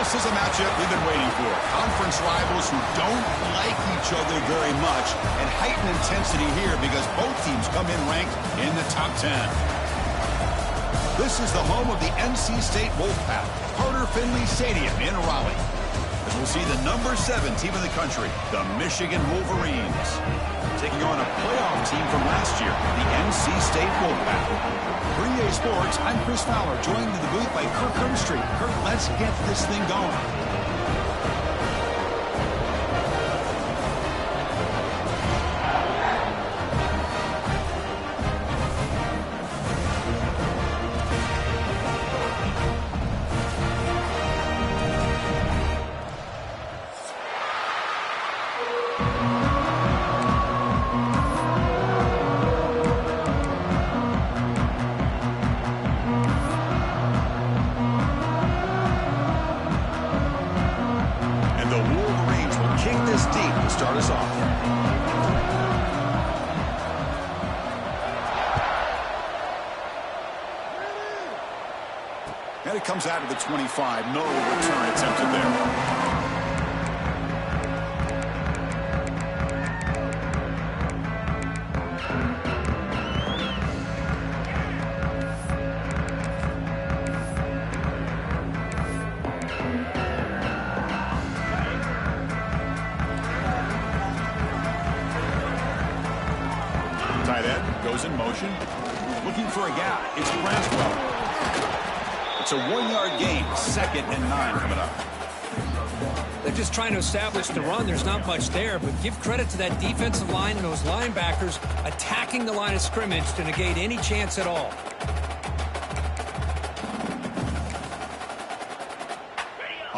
This is a matchup we've been waiting for. Conference rivals who don't like each other very much, and heightened intensity here because both teams come in ranked in the top 10. This is the home of the NC State Wolfpack, Carter Finley Stadium in Raleigh. As we'll see the number 7 team in the country, the Michigan Wolverines, taking on a playoff team from last year, the NC State Wolfpack. For EA Sports, I'm Chris Fowler, joined in the booth by Kirk Hermstreet. Kirk, let's get this thing going. Start us off. And it comes out of the 25. No return attempted there. Tight end goes in motion, looking for a gap. It's Braswell. It's a 1-yard gain, 2nd and 9 coming up. They're just trying to establish the run. There's not much there, but give credit to that defensive line and those linebackers attacking the line of scrimmage to negate any chance at all.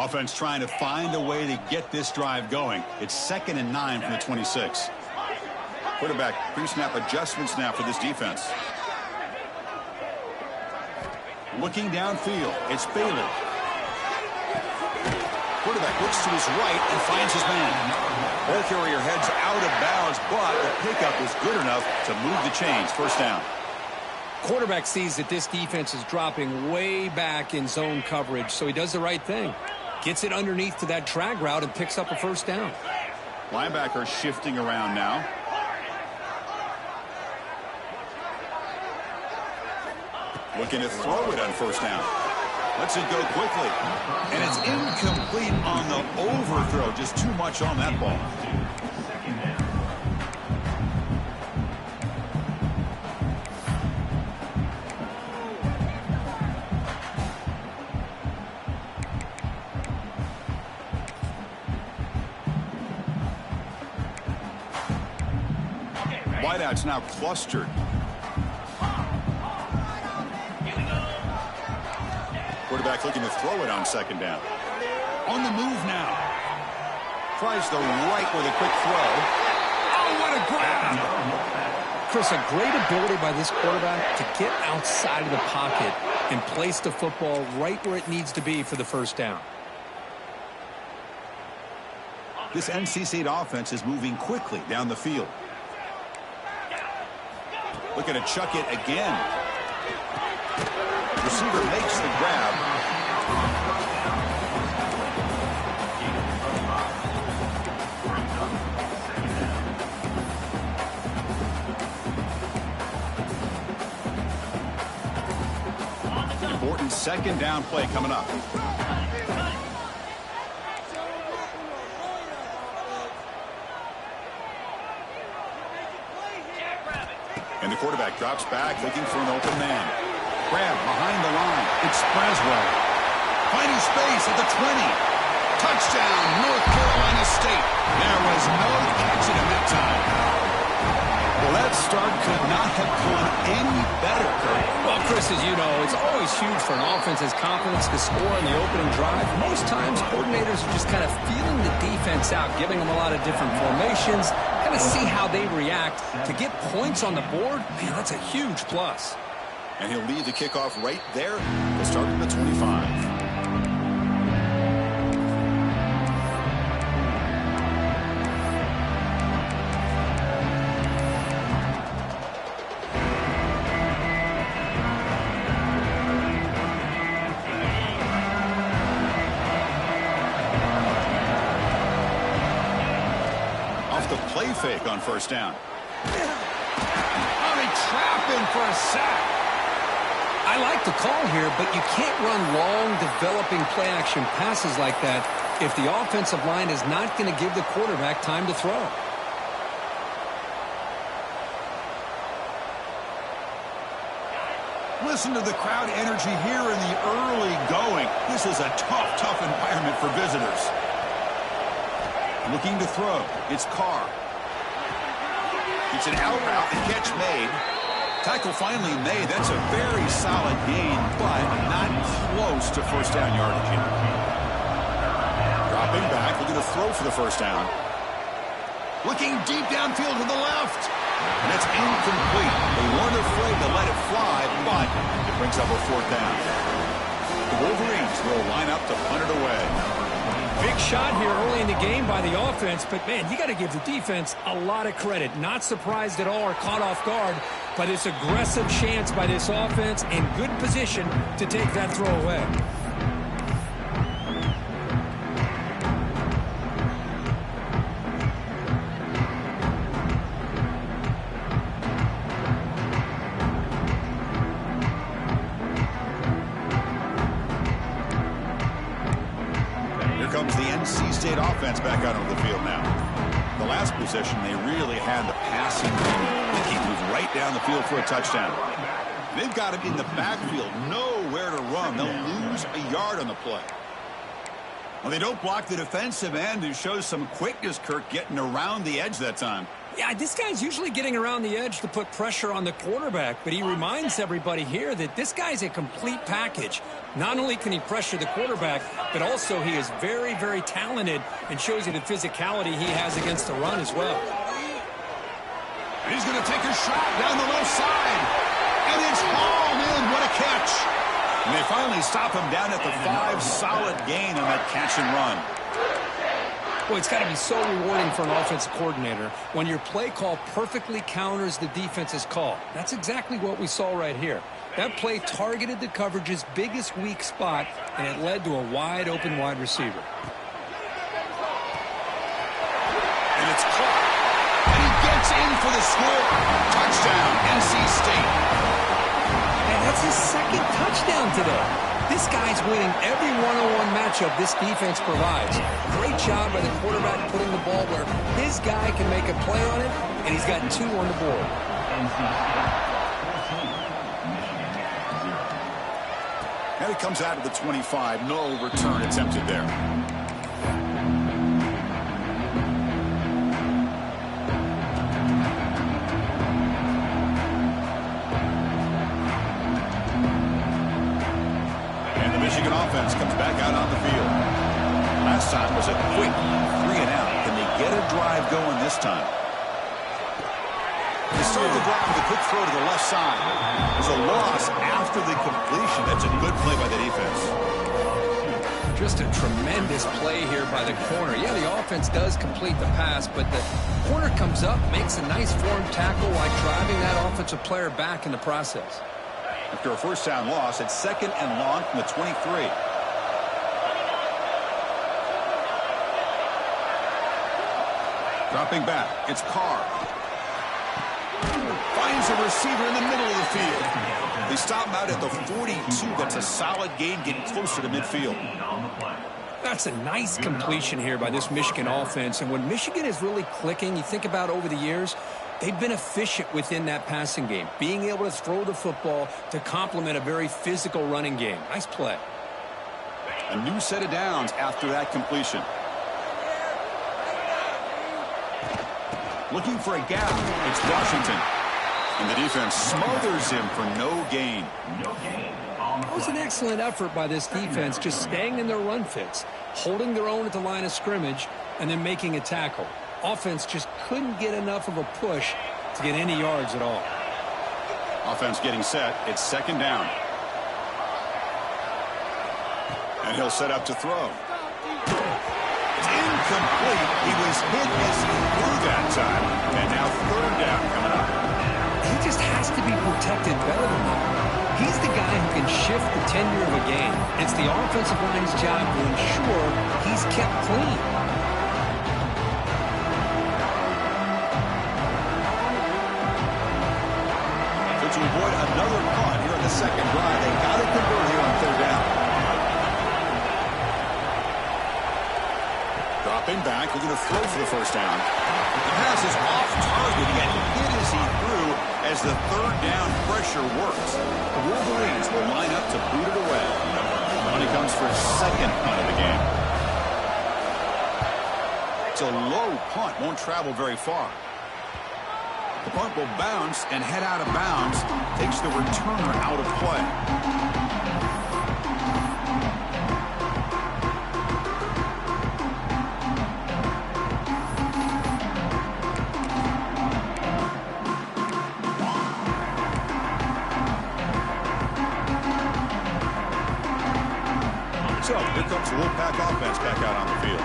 Offense trying to find a way to get this drive going. It's 2nd and 9 from the 26. Quarterback pre-snap adjustments now for this defense. Looking downfield, it's Bailey. Quarterback looks to his right and finds his man. Ball carrier heads out of bounds, but the pickup is good enough to move the chains. First down. Quarterback sees that this defense is dropping way back in zone coverage, so he does the right thing. Gets it underneath to that drag route and picks up a first down. Linebacker shifting around now. Looking to throw it on first down. Lets it go quickly. And it's incomplete on the overthrow. Just too much on that ball. Wideouts now clustered. Quarterback looking to throw it on second down. On the move now. Tries the right with a quick throw. Oh, what a grab! Chris, a great ability by this quarterback to get outside of the pocket and place the football right where it needs to be for the first down. This NC State offense is moving quickly down the field. Looking to chuck it again. Receiver makes the grab. Important second down play coming up. And the quarterback drops back looking for an open man. Grab behind the line. It's Braswell. Finding space at the 20. Touchdown, North Carolina State. There was no catching him that time. Well, that start could not have gone any better, Kurt. Well, Chris, as you know, it's always huge for an offense's confidence to score on the opening drive. Most times, coordinators are just kind of feeling the defense out, giving them a lot of different formations, kind of see how they react. To get points on the board, man, that's a huge plus. And he'll lead the kickoff right there to start from the 25. fake on first down. Oh, they trap him for a sack. I like the call here, but you can't run long, developing play-action passes like that if the offensive line is not going to give the quarterback time to throw. Listen to the crowd energy here in the early going. This is a tough environment for visitors. Looking to throw. It's Carr. It's an out route. The catch made. Tackle finally made. That's a very solid gain, but not close to first down yardage. Dropping back, looking to throw for the first down. Looking deep downfield to the left. And it's incomplete. They weren't afraid to let it fly, but it brings up a fourth down. The Wolverines will line up to punt it away. Big shot here early in the game by the offense, but, man, you got to give the defense a lot of credit. Not surprised at all or caught off guard by this aggressive chance by this offense in good position to take that throw away. Comes the NC State offense back out onto the field now. The last possession, they really had the passing game. They can move right down the field for a touchdown. They've got him in the backfield, nowhere to run. They'll lose a yard on the play. Well, they don't block the defensive end, who shows some quickness, Kirk, getting around the edge that time. Yeah, this guy's usually getting around the edge to put pressure on the quarterback, but he reminds everybody here that this guy's a complete package. Not only can he pressure the quarterback, but also he is very, very talented and shows you the physicality he has against the run as well. And he's going to take a shot down the left side. And it's hauled in. What a catch. And they finally stop him down at the 5. Solid gain on that catch and run. Well, it's got to be so rewarding for an offensive coordinator when your play call perfectly counters the defense's call. That's exactly what we saw right here. That play targeted the coverage's biggest weak spot, and it led to a wide-open wide receiver. And it's caught. And he gets in for the score. Touchdown, NC State. And that's his second touchdown today. This guy's winning every one-on-one matchup this defense provides. Great job by the quarterback putting the ball where his guy can make a play on it, and he's got 2 on the board. And it comes out of the 25. No return attempted there. Michigan offense comes back out on the field. Last time was a quick 3 and out. Can they get a drive going this time? They start the drive with a quick throw to the left side. There's a loss after the completion. That's a good play by the defense. Just a tremendous play here by the corner. Yeah, the offense does complete the pass, but the corner comes up, makes a nice form tackle while driving that offensive player back in the process. After a first down loss, it's 2nd and long from the 23. Dropping back, it's Carr. Finds a receiver in the middle of the field. They stop him out at the 42. That's a solid gain, getting closer to midfield. That's a nice completion here by this Michigan offense. And when Michigan is really clicking, you think about over the years, they've been efficient within that passing game, being able to throw the football to complement a very physical running game. Nice play. A new set of downs after that completion. Looking for a gap. It's Washington. And the defense smothers him for no gain. It was an excellent effort by this defense, just staying in their run fits, holding their own at the line of scrimmage, and then making a tackle. Offense just couldn't get enough of a push to get any yards at all. Offense getting set. It's 2nd down. And he'll set up to throw. It's incomplete. He was hit as he threw that time. And now 3rd down coming up. He just has to be protected better than that. He's the guy who can shift the tenure of a game. It's the offensive line's job to ensure he's kept clean. to avoid another punt here in the second drive. They got to convert here on third down. Dropping back, looking to throw for the first down. The pass is off target, yet hit as he threw as the third down pressure works. The Wolverines will line up to boot it away. Money comes for his second punt of the game. It's a low punt, won't travel very far. The punt will bounce and head out of bounds. Takes the returner out of play. So here comes the Wolfpack offense back out on the field.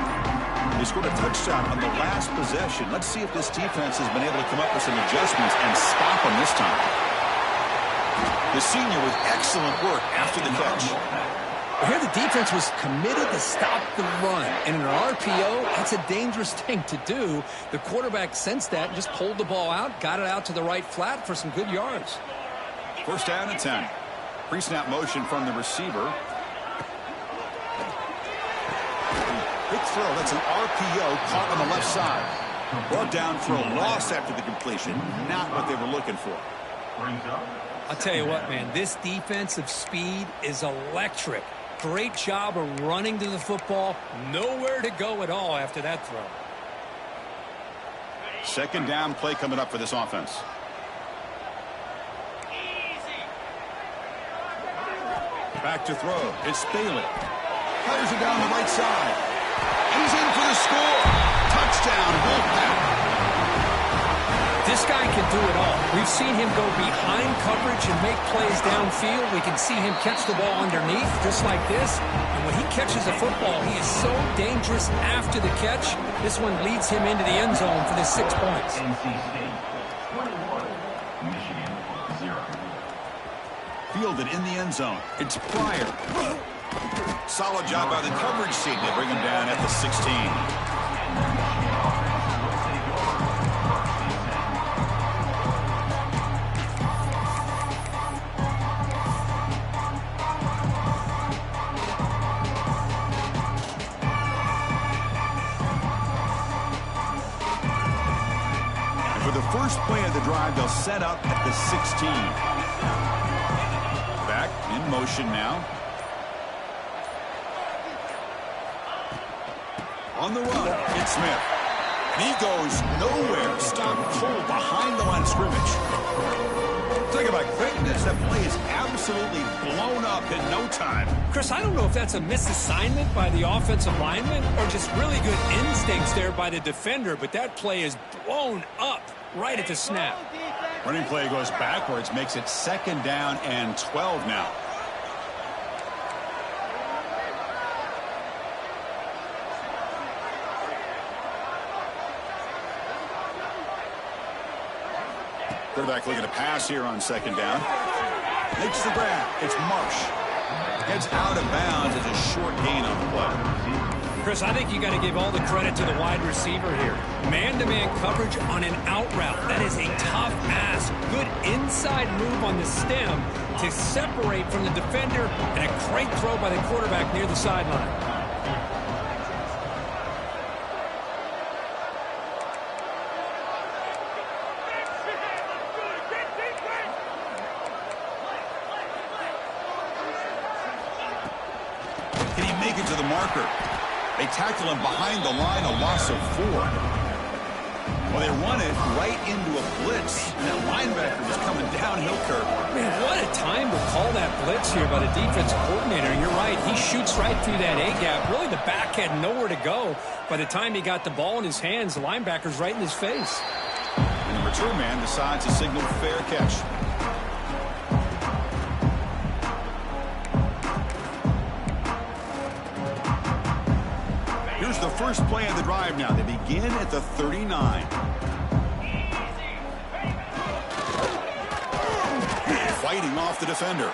They scored a touchdown on the last possession. Let's see if this defense has been able to come up with some adjustments and stop them this time. The senior with excellent work after the catch. Here the defense was committed to stop the run. And in an RPO, that's a dangerous thing to do. The quarterback sensed that and just pulled the ball out, got it out to the right flat for some good yards. First down and 10. Pre-snap motion from the receiver. Big throw. That's an RPO caught on the left side. Brought down for a loss after the completion. Not what they were looking for. I'll tell you what, man. This defensive speed is electric. Great job of running to the football. Nowhere to go at all after that throw. Second down play coming up for this offense. Back to throw. It's Bailey. Fires it down the right side. He's in for the score. Touchdown, Wolfpack. This guy can do it all. We've seen him go behind coverage and make plays downfield. We can see him catch the ball underneath, just like this. And when he catches a football, he is so dangerous after the catch. This one leads him into the end zone for the 6 points. Fielded in the end zone. It's Pryor. Solid job by the coverage team. They bring him down at the 16. And for the first play of the drive, they'll set up at the 16. Back in motion now. On the run, it's Smith. And he goes nowhere. Stopped cold behind the line of scrimmage. Talk about quickness. That play is absolutely blown up in no time. Chris, I don't know if that's a misassignment by the offensive lineman or just really good instincts there by the defender, but that play is blown up right at the snap. Running play goes backwards, makes it second down and 12 now. Quarterback looking to pass here on second down. Makes the grab. It's Marsh. Heads out of bounds. It's a short gain on the play. Chris, I think you got to give all the credit to the wide receiver here. Man-to-man coverage on an out route. That is a tough ask. Good inside move on the stem to separate from the defender, and a great throw by the quarterback near the sideline. Can he make it to the marker? They tackle him behind the line, a loss of 4. Well, they run it right into a blitz, and that linebacker was coming downhill curve. Man, what a time to call that blitz here by the defensive coordinator. You're right. He shoots right through that A-gap. Really, the back had nowhere to go. By the time he got the ball in his hands, the linebacker's right in his face. And the return man decides to signal fair catch. Here's the first play of the drive now. They begin at the 39. Fighting off the defender.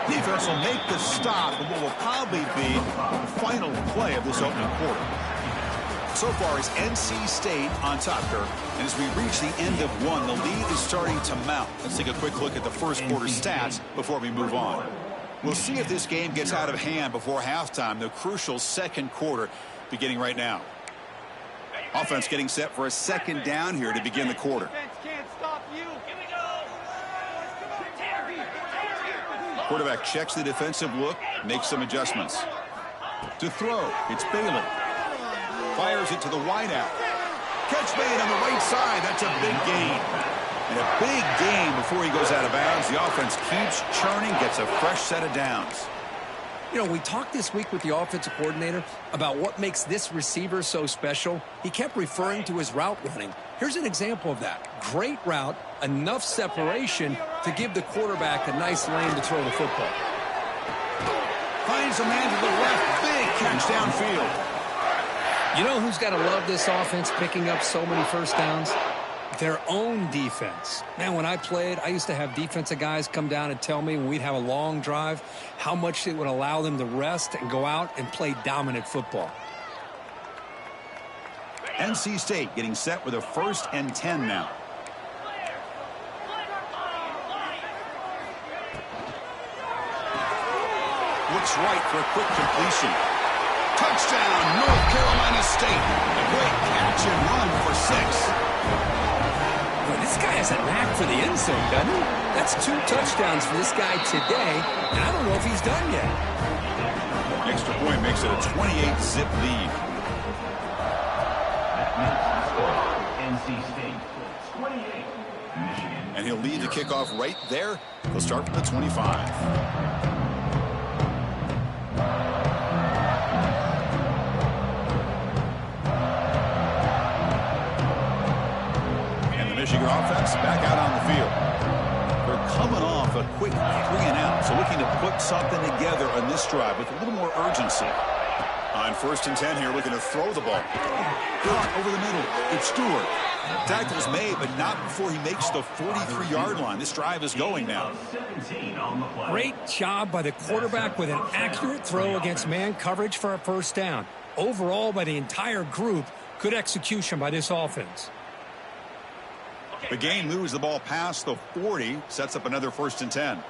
Defense will make the stop in what will probably be the final play of this opening quarter. So far, it's NC State on top here. And as we reach the end of one, the lead is starting to mount. Let's take a quick look at the first quarter stats before we move on. We'll see if this game gets out of hand before halftime, the crucial second quarter beginning right now. Offense getting set for a second down here to begin the quarter. Quarterback checks the defensive look, makes some adjustments. To throw, it's Bailey. Fires it to the wideout. Catch made on the right side. That's a big gain. And a big gain before he goes out of bounds. The offense keeps churning, gets a fresh set of downs. You know, we talked this week with the offensive coordinator about what makes this receiver so special. He kept referring to his route running. Here's an example of that. Great route, enough separation to give the quarterback a nice lane to throw the football. Finds a man to the left. Big catch downfield. You know who's got to love this offense picking up so many first downs? Their own defense. Man, when I played, I used to have defensive guys come down and tell me when we'd have a long drive how much it would allow them to rest and go out and play dominant football. NC State getting set with a 1st and 10 now. Looks right for a quick completion. Touchdown, North Carolina State. A great catch and run for 6. Boy, this guy has a knack for the end zone, doesn't he? That's 2 touchdowns for this guy today, and I don't know if he's done yet. Extra point makes it a 28-zip lead. NC State, 28, Michigan. And he'll lead the kickoff right there. He'll start from the 25. Michigan offense back out on the field. They're coming off a quick 3 and out, so looking to put something together on this drive with a little more urgency. On 1st and 10 here, looking to throw the ball. Caught over the middle. It's Stewart. Tackle's made, but not before he makes the 43-yard line. This drive is going now. Great job by the quarterback with an accurate throw against man coverage for a 1st down. Overall, by the entire group, good execution by this offense. The game moves the ball past the 40, sets up another 1st and 10.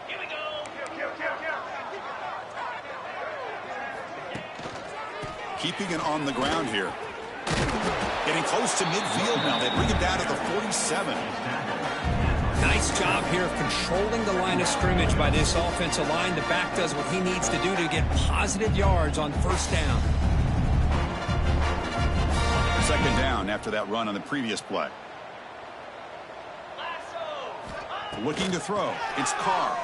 Here we go. Keeping it on the ground here. Getting close to midfield now. They bring it down to the 47. Nice job here of controlling the line of scrimmage by this offensive line. The back does what he needs to do to get positive yards on 1st down. 2nd down after that run on the previous play. Looking to throw. It's Carr.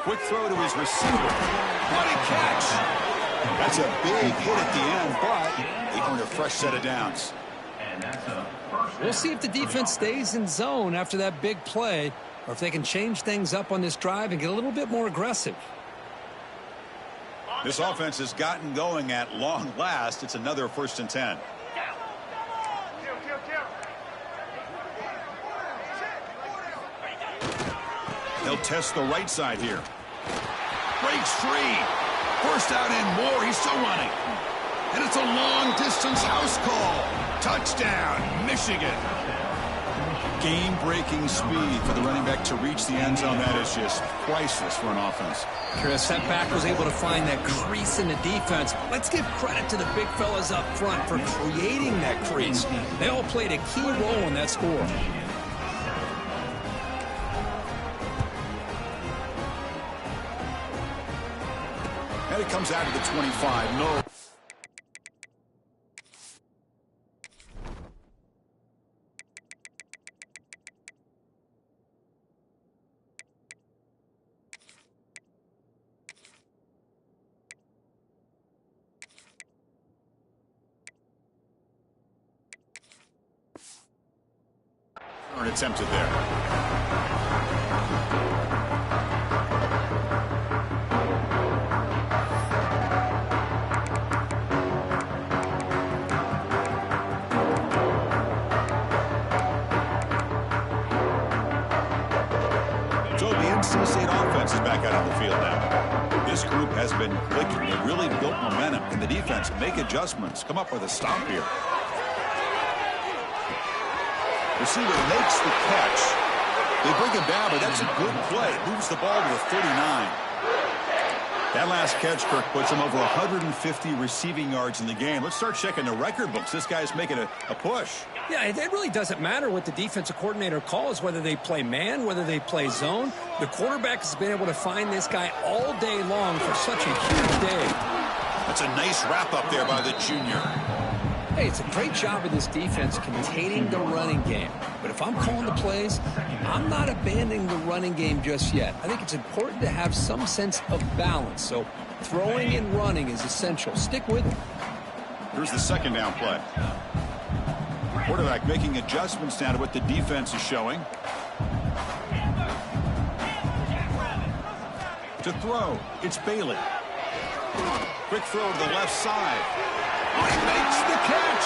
Quick throw to his receiver. What a catch. That's a big hit at the end, but they earned a fresh set of downs. We'll see if the defense stays in zone after that big play, or if they can change things up on this drive and get a little bit more aggressive. This offense has gotten going at long last. It's another 1st and 10. They'll test the right side here. Breaks free. 1st out and more. He's still running. And it's a long-distance house call. Touchdown, Michigan. Game-breaking speed for the running back to reach the end zone. That is just priceless for an offense. Chris, that back was able to find that crease in the defense. Let's give credit to the big fellas up front for creating that crease. They all played a key role in that score. And it comes out to the 25. No. Attempted there. So the NC State offense is back out on the field now. This group has been clicking. They've really built momentum. Can the defense make adjustments? Come up with a stop here. Receiver makes the catch. They bring him down, but that's a good play. Moves the ball to the 39. That last catch, Kirk, puts him over 150 receiving yards in the game. Let's start checking the record books. This guy's making a push. Yeah, it really doesn't matter what the defensive coordinator calls, whether they play man, whether they play zone. The quarterback has been able to find this guy all day long for such a huge day. That's a nice wrap up there by the junior. Hey, it's a great job of this defense containing the running game. But if I'm calling the plays, I'm not abandoning the running game just yet. I think it's important to have some sense of balance. So throwing and running is essential. Stick with it. Here's the second down play. Quarterback making adjustments now to what the defense is showing. To throw, it's Bailey. Quick throw to the left side. He makes the catch.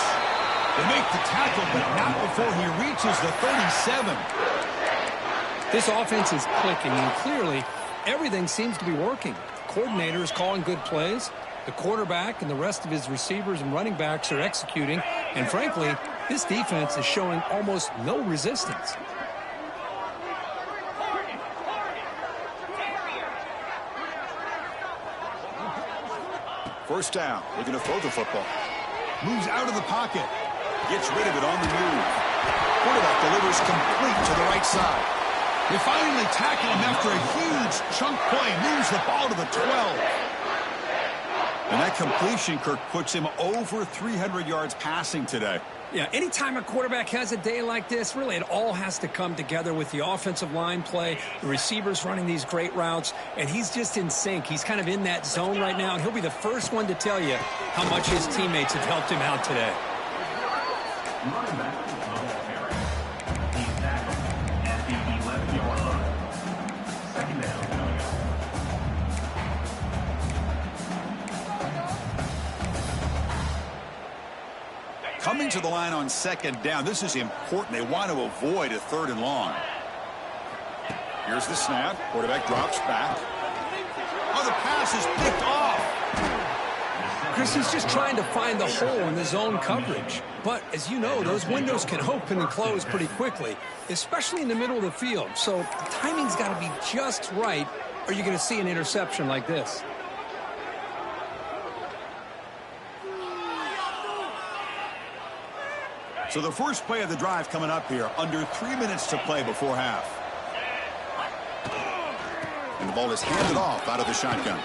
They make the tackle, but not before he reaches the 37. This offense is clicking, and clearly everything seems to be working. The coordinator is calling good plays. The quarterback and the rest of his receivers and running backs are executing. And frankly, this defense is showing almost no resistance. First down. They're going to throw the football. Moves out of the pocket. Gets rid of it on the move. Quarterback delivers complete to the right side. They finally tackle him after a huge chunk play. Moves the ball to the 12. And that completion, Kirk, puts him over 300 yards passing today. Yeah, anytime a quarterback has a day like this, really it all has to come together with the offensive line play, the receivers running these great routes, and he's just in sync. He's kind of in that zone right now, and he'll be the first one to tell you how much his teammates have helped him out today. Running back is He's tackled at the 11-yard line. Second down. Coming to the line on second down. This is important. They want to avoid a third and long. Here's the snap. Quarterback drops back. Oh, the pass is picked off. Chris, he's just trying to find the hole in the zone coverage. But, as you know, those windows can open and close pretty quickly, especially in the middle of the field. So the timing's got to be just right, or you're going to see an interception like this. So the first play of the drive coming up here. Under 3 minutes to play before half. And the ball is handed off out of the shotgun.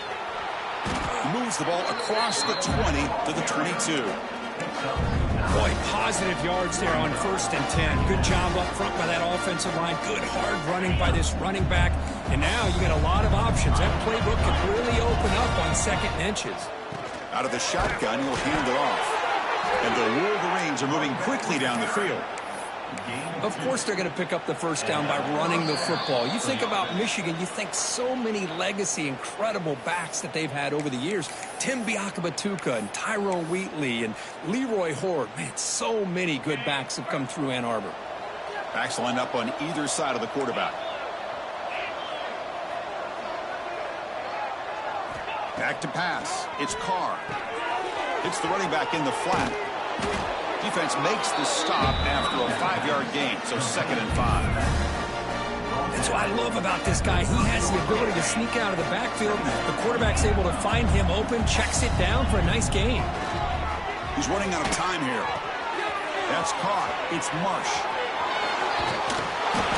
Moves the ball across the 20 to the 22. Boy, positive yards there on 1st and 10. Good job up front by that offensive line. Good hard running by this running back. And now you got a lot of options. That playbook can really open up on 2nd and inches. Out of the shotgun, he'll hand it off. And the Wolverines are moving quickly down the field. Of course they're going to pick up the first down by running the football. You think about Michigan, you think so many legacy, incredible backs that they've had over the years. Tim Biakabatuka and Tyrone Wheatley and Leroy Horde. Man, so many good backs have come through Ann Arbor. Backs lined up on either side of the quarterback. Back to pass. It's Carr. Hits the running back in the flat. Defense makes the stop after a 5-yard gain, so 2nd and 5. That's what I love about this guy. He has the ability to sneak out of the backfield. The quarterback's able to find him open, checks it down for a nice gain. He's running out of time here. That's Carr. It's Marsh.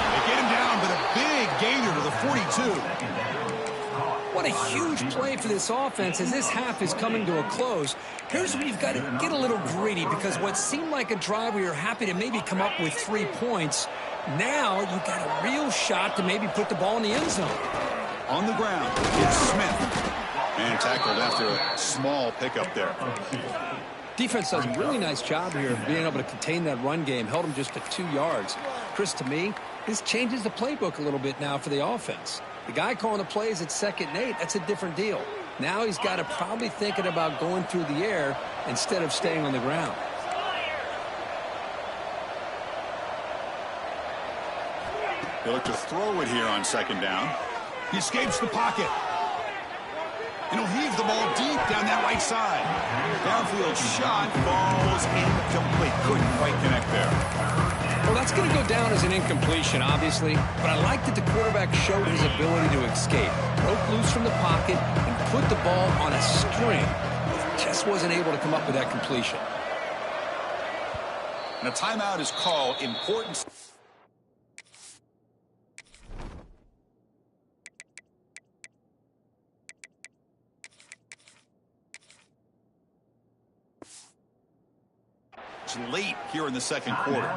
They get him down, but a big gainer to the 42. What a huge play for this offense as this half is coming to a close. Here's where you've got to get a little greedy, because what seemed like a drive where you're happy to maybe come up with 3 points, now you've got a real shot to maybe put the ball in the end zone. On the ground, it's Smith. And tackled after a small pickup there. Defense does a really nice job here of being able to contain that run game, held them just to 2 yards. Chris, to me, this changes the playbook a little bit now for the offense. The guy calling the plays at 2nd and 8, that's a different deal. Now he's got to probably thinking about going through the air instead of staying on the ground. They look to throw it here on 2nd down. He escapes the pocket. And he'll heave the ball deep down that right side. Downfield shot falls incomplete. Couldn't quite connect there. Well, that's going to go down as an incompletion, obviously, but I like that the quarterback showed his ability to escape, broke loose from the pocket, and put the ball on a string. Just wasn't able to come up with that completion. And a timeout is called. Important. It's late here in the second quarter.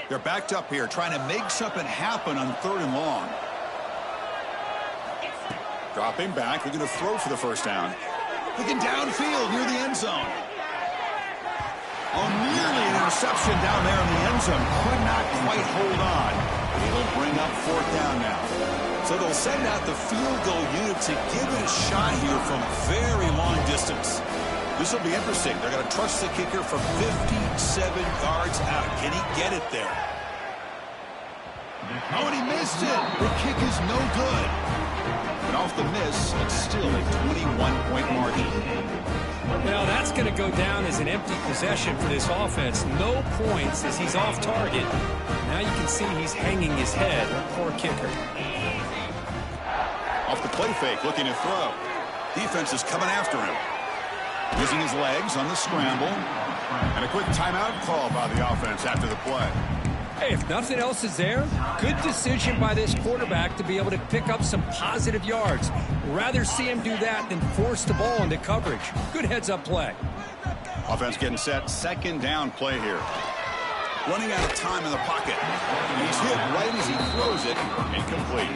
They're backed up here, trying to make something happen on 3rd and long. Dropping back, they're going to throw for the first down. Looking downfield near the end zone. Oh, nearly an interception down there in the end zone. Could not quite hold on. But it'll bring up 4th down now. So they'll send out the field goal unit to give it a shot here from very long distance. This will be interesting. They're going to trust the kicker from 57 yards out. Can he get it there? Oh, and he missed it. The kick is no good. And off the miss, it's still a 21-point margin. Now that's going to go down as an empty possession for this offense. No points as he's off target. Now you can see he's hanging his head. Poor kicker. Off the play fake, looking to throw. Defense is coming after him. Using his legs on the scramble. And a quick timeout call by the offense after the play. Hey, if nothing else is there, good decision by this quarterback to be able to pick up some positive yards. Rather see him do that than force the ball into coverage. Good heads-up play. Offense getting set. 2nd down play here. Running out of time in the pocket. He's hit right as he throws it. Incomplete.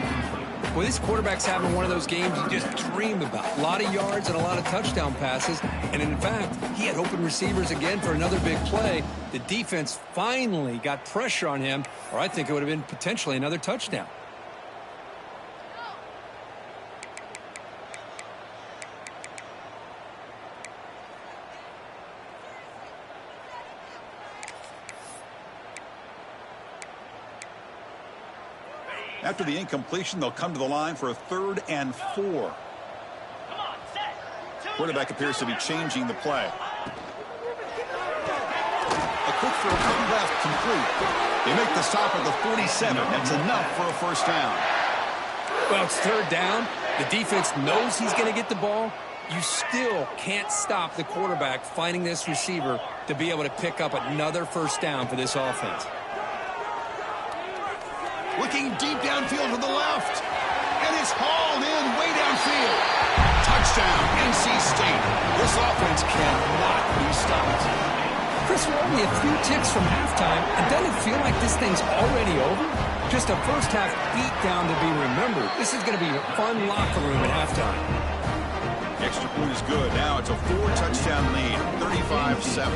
Well, this quarterback's having one of those games you just dream about. A lot of yards and a lot of touchdown passes. And in fact, he had open receivers again for another big play. The defense finally got pressure on him, or I think it would have been potentially another touchdown. After the incompletion, they'll come to the line for a 3rd and 4. Quarterback appears to be changing the play. A quick throw from left, complete. They make the stop at the 47. That's enough for a first down. Well, it's 3rd down. The defense knows he's going to get the ball. You still can't stop the quarterback finding this receiver to be able to pick up another first down for this offense. Looking deep downfield to the left. And it's hauled in way downfield. Touchdown, NC State. This offense cannot be stopped. Chris, we're only a few ticks from halftime, and doesn't it feel like this thing's already over? Just a first-half beatdown to be remembered. This is going to be a fun locker room at halftime. Extra point is good. Now it's a 4-touchdown lead, 35-7.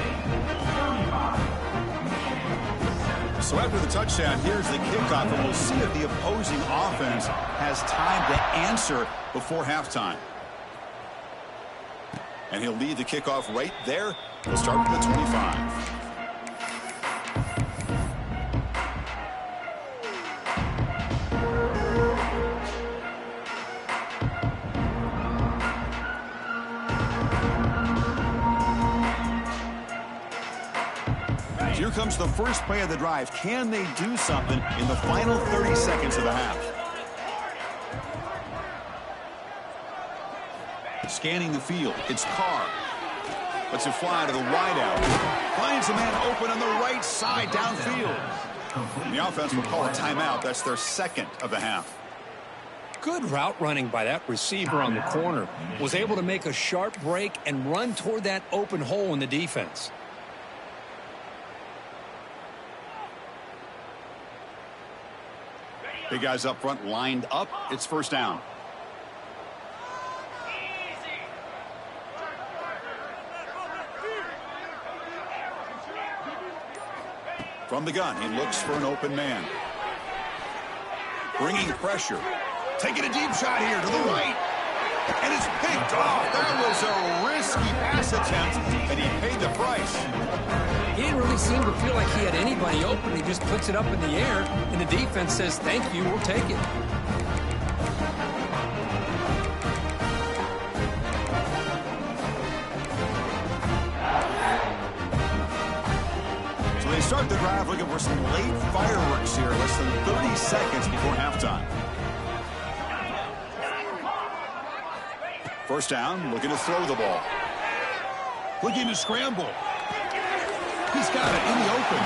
So after the touchdown, here's the kickoff, and we'll see if the opposing offense has time to answer before halftime. And he'll lead the kickoff right there. He'll start with the 25. Here comes the first play of the drive. Can they do something in the final 30 seconds of the half? Scanning the field. It's Carr. Lets it fly to the wideout. Finds a man open on the right side downfield. The offense will call a timeout. That's their 2nd of the half. Good route running by that receiver on the corner. Was able to make a sharp break and run toward that open hole in the defense. Big guys up front lined up. It's first down. From the gun, he looks for an open man. Bringing pressure. Taking a deep shot here to the right. And it's picked off. That was a risky pass attempt, and he paid the price. He didn't really didn't seem to feel like he had anybody open. He just puts it up in the air, and the defense says, thank you, we'll take it. So they start the drive looking for some late fireworks here, less than 30 seconds before halftime. First down, looking to throw the ball. Looking to scramble. He's got it in the open.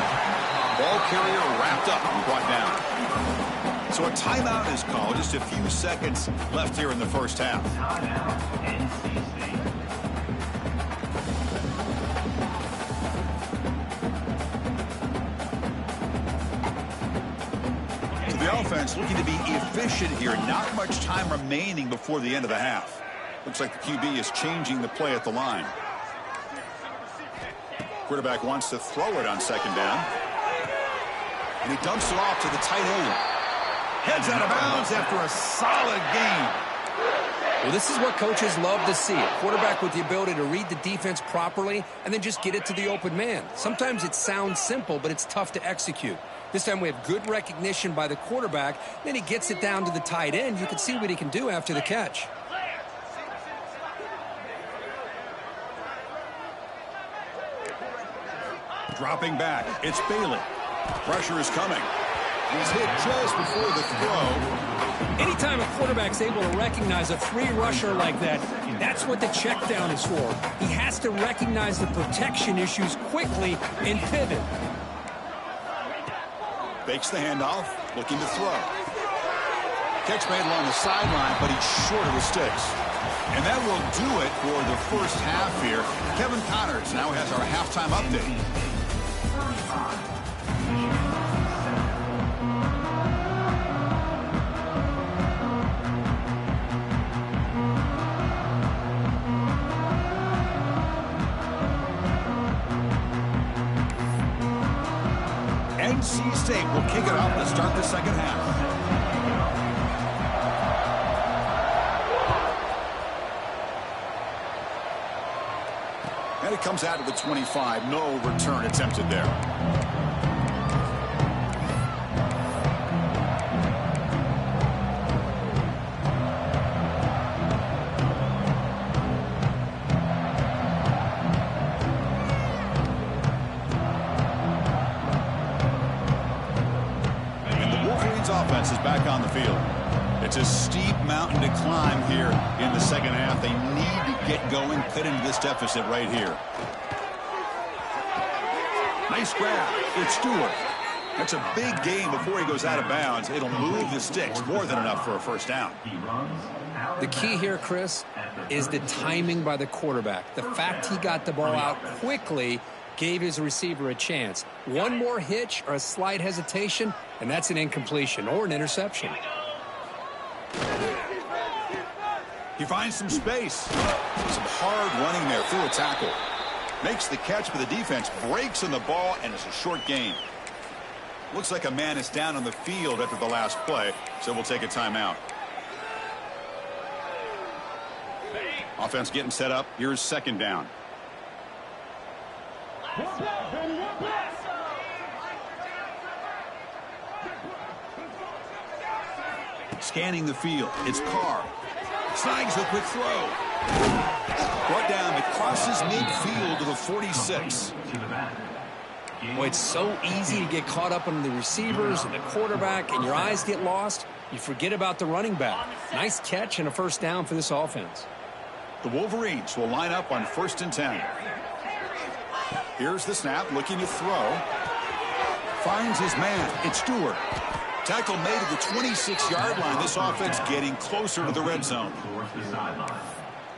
Ball carrier wrapped up and brought down. So a timeout is called. Just a few seconds left here in the first half. So the offense looking to be efficient here. Not much time remaining before the end of the half. Looks like the QB is changing the play at the line. Quarterback wants to throw it on second down. And he dumps it off to the tight end. Heads out of bounds after a solid gain. Well, this is what coaches love to see. A quarterback with the ability to read the defense properly and then just get it to the open man. Sometimes it sounds simple, but it's tough to execute. This time we have good recognition by the quarterback. Then he gets it down to the tight end. You can see what he can do after the catch. Dropping back, it's Bailey. Pressure is coming. He's hit just before the throw. Anytime a quarterback's able to recognize a free rusher like that, that's what the check down is for. He has to recognize the protection issues quickly and pivot. Fakes the handoff, looking to throw. Catch made along the sideline, but he's short of the sticks. And that will do it for the first half here. Kevin Connors now has our halftime update. NC State will kick it off to start the second half. And it comes out of the 25. No return attempted there. And the Wolverines offense is back on the field. It's a steep mountain to climb here in the second half. They need to get going, cut into this deficit right here. Nice grab. It's Stewart. That's a big gain before he goes out of bounds. It'll move the sticks. More than enough for a first down. The key here, Chris, is the timing by the quarterback. The fact he got the ball out quickly gave his receiver a chance. One more hitch or a slight hesitation, and that's an incompletion or an interception. He finds some space. Some hard running there through a tackle. Makes the catch, but the defense breaks on the ball, and it's a short gain. Looks like a man is down on the field after the last play, so we'll take a timeout. Offense getting set up. Here's second down. Scanning the field. It's Carr. Snags the quick throw. Brought down. It crosses midfield to the 46. Boy, it's so easy to get caught up on the receivers and the quarterback, and your eyes get lost. You forget about the running back. Nice catch and a first down for this offense. The Wolverines will line up on 1st and 10. Here's the snap, looking to throw. Finds his man. It's Stewart. Tackle made at the 26-yard line. This offense getting closer to the red zone.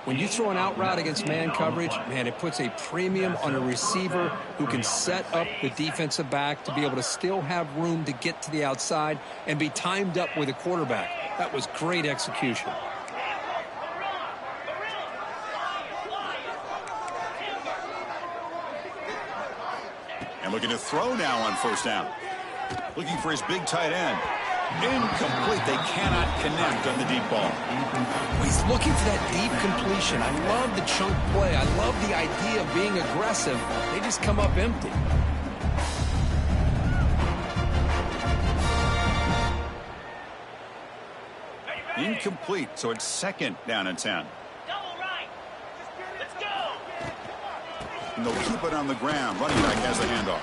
When you throw an out route against man coverage, man, it puts a premium on a receiver who can set up the defensive back to be able to still have room to get to the outside and be timed up with a quarterback. That was great execution. And looking to throw now on first down. Looking for his big tight end. Incomplete. They cannot connect on the deep ball. He's looking for that deep completion. I love the chunk play. I love the idea of being aggressive. They just come up empty. incomplete, so it's 2nd down and 10. And they'll keep it on the ground. Running back has the handoff.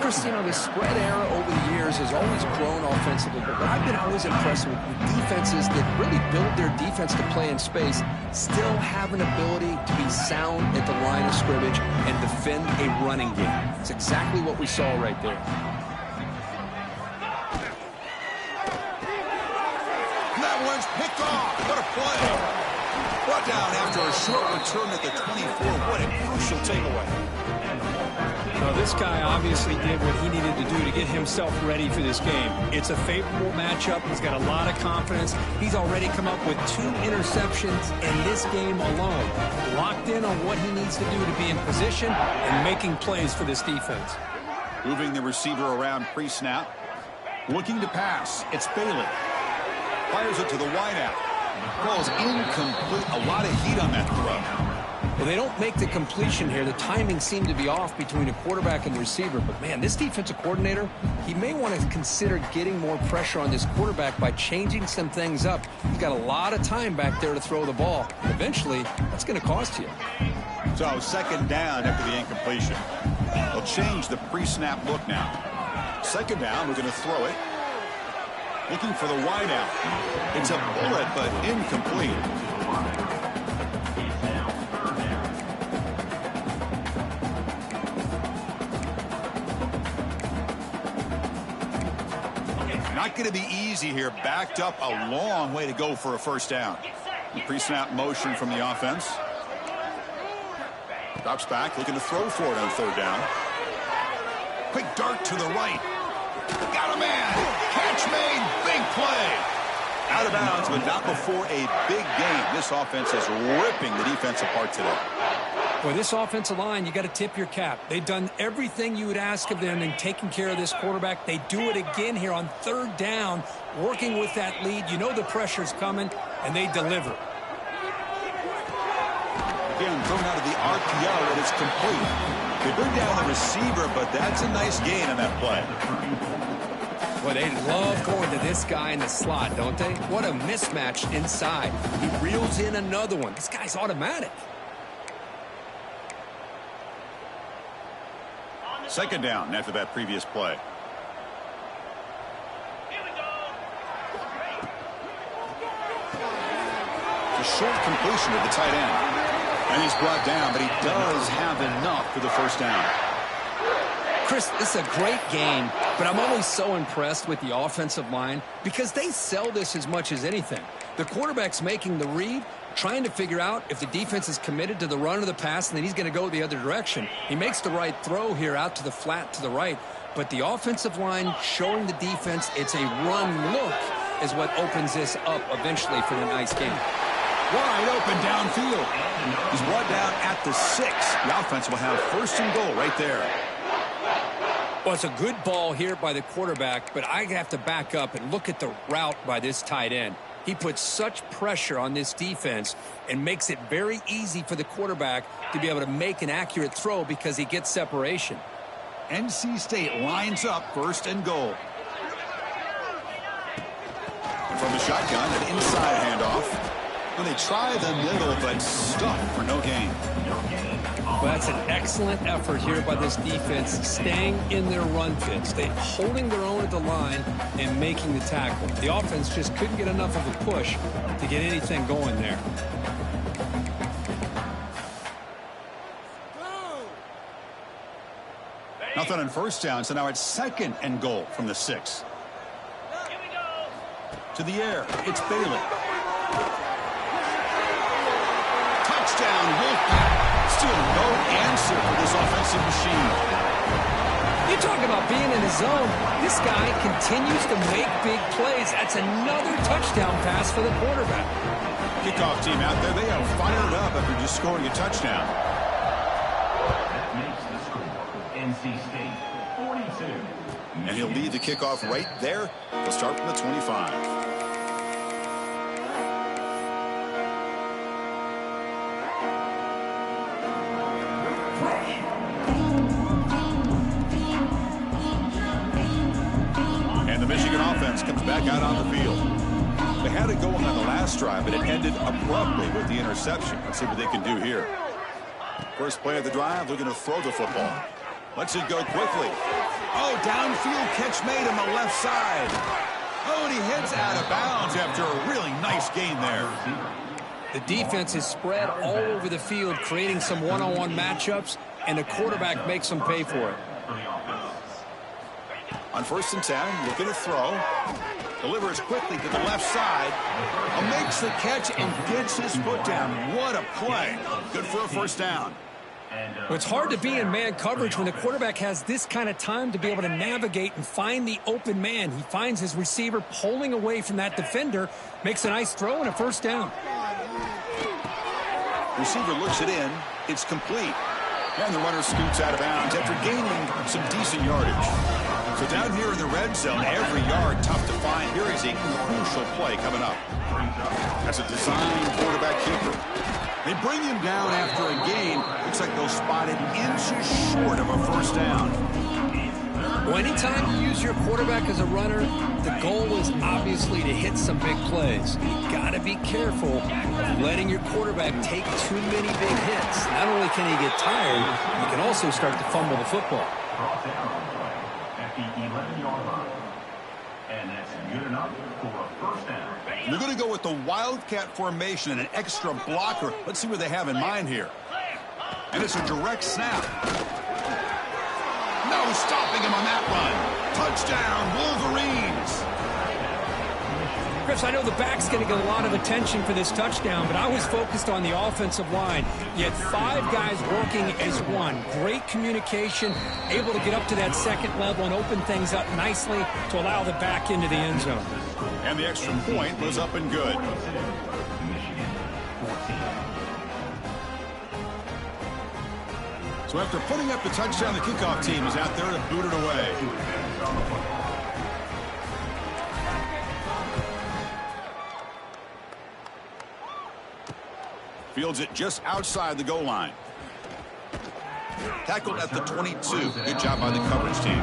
Chris, you know, the spread era over the years has always grown offensively, but what I've been always impressed with defenses that really build their defense to play in space still have an ability to be sound at the line of scrimmage and defend a running game. It's exactly what we saw right there. That one's picked off. What a play. Brought down after a short return at the 24. What a crucial takeaway. Well, this guy obviously did what he needed to do to get himself ready for this game. It's a favorable matchup. He's got a lot of confidence. He's already come up with 2 interceptions in this game alone. Locked in on what he needs to do to be in position and making plays for this defense. Moving the receiver around pre-snap. Looking to pass. It's Bailey. Fires it to the wideout. Ball's incomplete. A lot of heat on that throw. Well, they don't make the completion here. The timing seemed to be off between a quarterback and the receiver. But, man, this defensive coordinator, he may want to consider getting more pressure on this quarterback by changing some things up. He's got a lot of time back there to throw the ball. Eventually, that's going to cost you. So 2nd down after the incompletion. They'll change the pre-snap look now. 2nd down, we're going to throw it. Looking for the wideout. It's a bullet, but incomplete. Not going to be easy here. Backed up a long way to go for a 1st down. The pre-snap motion from the offense. Drops back, looking to throw for it on 3rd down. Quick dart to the right. Got a man. Catch made. Big play. Out of bounds, but not before a big game. This offense is ripping the defense apart today. Boy, this offensive line, you got to tip your cap. They've done everything you would ask of them in taking care of this quarterback. They do it again here on 3rd down, working with that lead. You know the pressure's coming, and they deliver. Again, thrown out of the RPO, and it's complete. They bring down the receiver, but that's a nice gain on that play. Boy, they love going to this guy in the slot, don't they? What a mismatch inside. He reels in another one. This guy's automatic. 2nd down after that previous play. A short completion to the tight end. And he's brought down, but he does have enough for the 1st down. Chris, this is a great game, but I'm always so impressed with the offensive line because they sell this as much as anything. The quarterback's making the read, trying to figure out if the defense is committed to the run or the pass, and then he's going to go the other direction. He makes the right throw here out to the flat to the right, but the offensive line showing the defense it's a run look is what opens this up eventually for the nice game. Wide open downfield. He's brought down at the 6. The offense will have 1st and goal right there. Well, it's a good ball here by the quarterback, but I have to back up and look at the route by this tight end. He puts such pressure on this defense and makes it very easy for the quarterback to be able to make an accurate throw because he gets separation. NC State lines up 1st and goal. And from the shotgun, an inside handoff. And they try the middle, but stuck for no gain. Well, that's an excellent effort here by this defense, staying in their run fits. They're holding their own at the line and making the tackle. The offense just couldn't get enough of a push to get anything going there. Nothing on 1st down, so now it's 2nd and goal from the 6. To the air, it's Bailey. Touchdown, Wolfpack. Still no answer for this offensive machine. You talk about being in the zone. This guy continues to make big plays. That's another touchdown pass for the quarterback. Kickoff team out there, they are fired up after just scoring a touchdown. That makes the score NC State 42. And he'll lead the kickoff right there. He'll start from the 25. And the Michigan offense comes back out on the field. They had it going on the last drive, but it ended abruptly with the interception. Let's see what they can do here. First play of the drive, looking to throw the football. Lets it go quickly. Oh, downfield catch made on the left side. Oh, and he heads out of bounds after a really nice gain there. The defense is spread all over the field, creating some one-on-one matchups, and the quarterback makes them pay for it. On 1st and 10, looking to throw. Delivers quickly to the left side. Makes the catch and gets his foot down. What a play. Good for a first down. Well, it's hard to be in man coverage when the quarterback has this kind of time to be able to navigate and find the open man. He finds his receiver pulling away from that defender, makes a nice throw and a first down. Receiver looks it in. It's complete. And the runner scoots out of bounds after gaining some decent yardage. So down here in the red zone, every yard tough to find. Here is a crucial play coming up. That's a design quarterback keeper. They bring him down after a gain. Looks like they'll spot it inches short of a first down. Well, anytime you use your quarterback as a runner, the goal is obviously to hit some big plays. You got to be careful of letting your quarterback take too many big hits. Not only can he get tired, you can also start to fumble the football. At the 11-yard line. And that's good enough for a first down. They're going to go with the Wildcat formation and an extra blocker. Let's see what they have in mind here. And it's a direct snap. No stopping him on that run. Touchdown, Wolverines. Chris, I know the back's going to get a lot of attention for this touchdown, but I was focused on the offensive line. You had 5 guys working as one. Great communication, able to get up to that second level and open things up nicely to allow the back into the end zone. And the extra point was up and good. So after putting up the touchdown, the kickoff team is out there to boot it away. Fields it just outside the goal line. Tackled at the 22. Good job by the coverage team.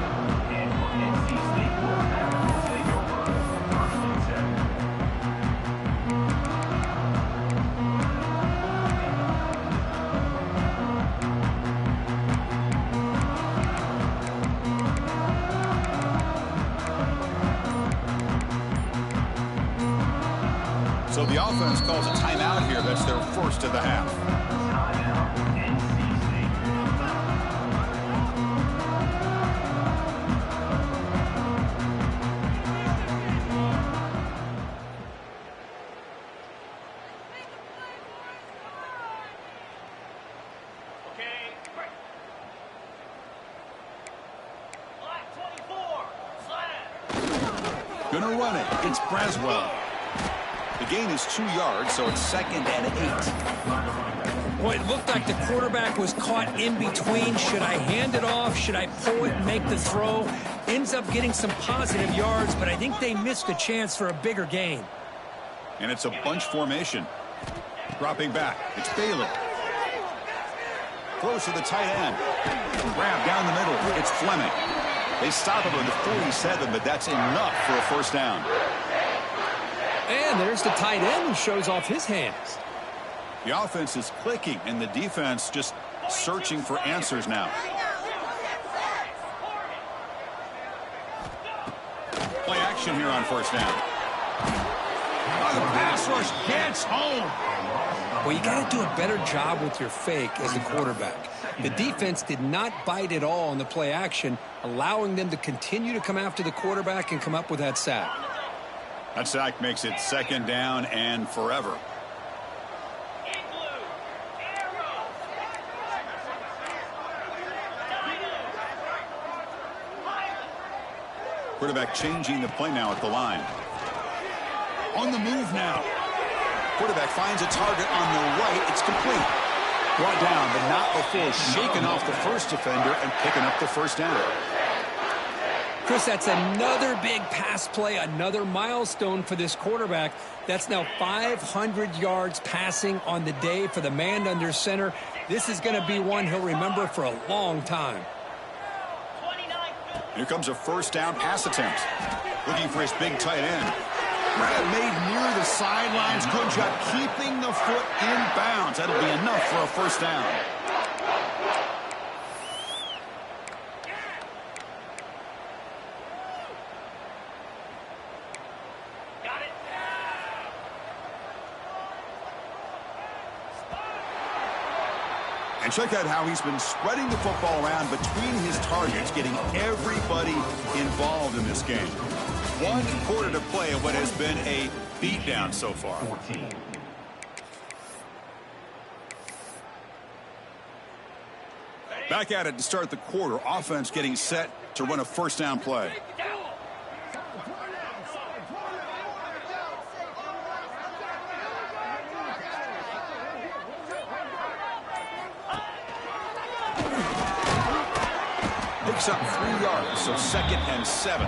So the offense calls a timeout here. That's their first of the half. Gonna run it. It's Braswell. The gain is 2 yards, so it's 2nd and 8. Well, it looked like the quarterback was caught in between. Should I hand it off? Should I pull it and make the throw? Ends up getting some positive yards, but I think they missed a chance for a bigger gain. And it's a bunch formation. Dropping back. It's Bailey. Throws to the tight end. Grab down the middle. It's Fleming. They stop him at the 47, but that's enough for a first down. And there's the tight end who shows off his hands. The offense is clicking, and the defense just searching for answers now. Play action here on first down. Oh, the pass rush gets home. Well, you got to do a better job with your fake as the quarterback. The defense did not bite at all on the play action, allowing them to continue to come after the quarterback and come up with that sack. That sack makes it 2nd down and forever. Quarterback changing the play now at the line. On the move now. Quarterback finds a target on the right. It's complete. Brought down, but not before shaking off the first defender and picking up the first down. Chris, that's another big pass play, another milestone for this quarterback. That's now 500 yards passing on the day for the man under center. This is going to be one he'll remember for a long time. Here comes a first down pass attempt. Looking for his big tight end. Grab made near the sidelines. Good job keeping the foot in bounds. That'll be enough for a first down. And check out how he's been spreading the football around between his targets, getting everybody involved in this game. 1 quarter to play of what has been a beatdown so far. 14. Back at it to start the quarter. Offense getting set to run a first down play. Picks up 3 yards, so 2nd and 7.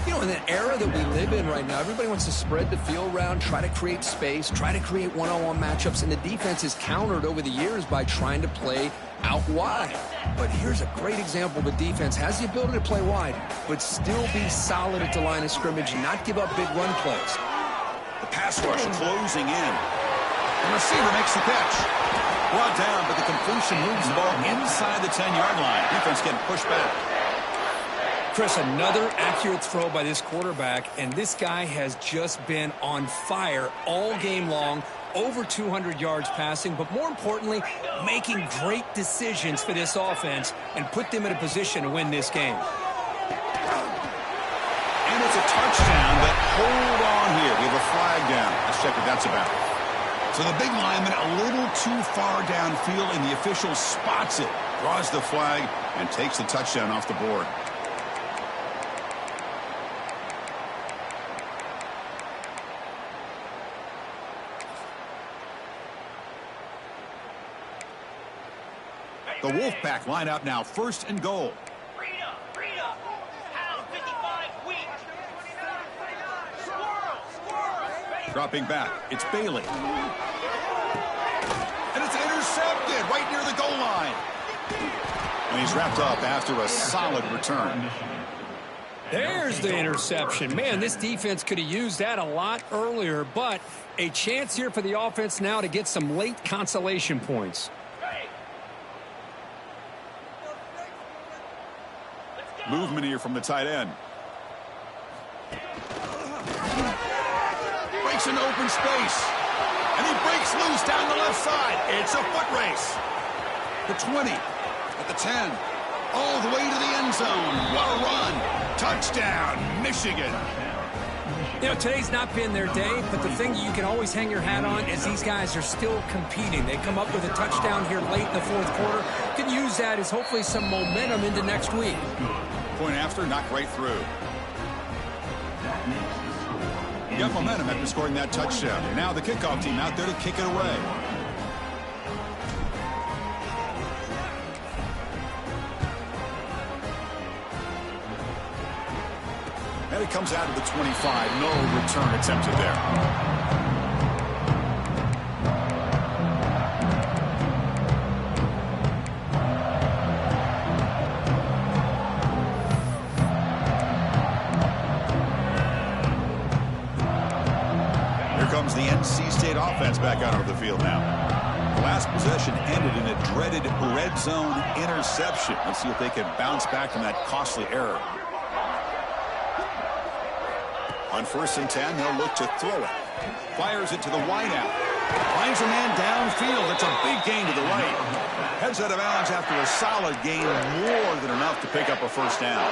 You know, in the era that we live in right now, everybody wants to spread the field around, try to create space, try to create one-on-one matchups, and the defense is countered over the years by trying to play out wide. But here's a great example. The defense has the ability to play wide, but still be solid at the line of scrimmage and not give up big run plays. The pass rush closing in. The receiver makes the catch. Brought down, but the completion moves the ball inside the 10-yard line. Defense getting pushed back. Chris, another accurate throw by this quarterback, and this guy has just been on fire all game long. Over 200 yards passing, but more importantly, making great decisions for this offense and put them in a position to win this game. And it's a touchdown, but hold on here. We have a flag down. Let's check what that's about. So the big lineman a little too far downfield, and the official spots it, draws the flag, and takes the touchdown off the board. The Wolfpack line up now, 1st and goal. ReUp, pound 55 weak. Squirrel. Dropping back, it's Bailey. And it's intercepted right near the goal line. And he's wrapped up after a solid return. There's the interception. Man, this defense could have used that a lot earlier, but a chance here for the offense now to get some late consolation points. Movement here from the tight end. Breaks an open space. And he breaks loose down the left side. It's a foot race. The 20. At the 10. All the way to the end zone. What a run. Touchdown, Michigan. You know, today's not been their day, but the thing you can always hang your hat on is these guys are still competing. They come up with a touchdown here late in the 4th quarter. Can use that as hopefully some momentum into next week. Point after, knocked right through. You got momentum after scoring that touchdown. And now the kickoff team out there to kick it away. And it comes out of the 25. No return attempted there. Comes the NC State offense back out onto the field now. Last possession ended in a dreaded red zone interception. Let's see if they can bounce back from that costly error. On 1st and 10, they'll look to throw it. Fires it to the wideout. Finds a man downfield. It's a big gain to the right. Heads out of bounds after a solid gain, more than enough to pick up a first down.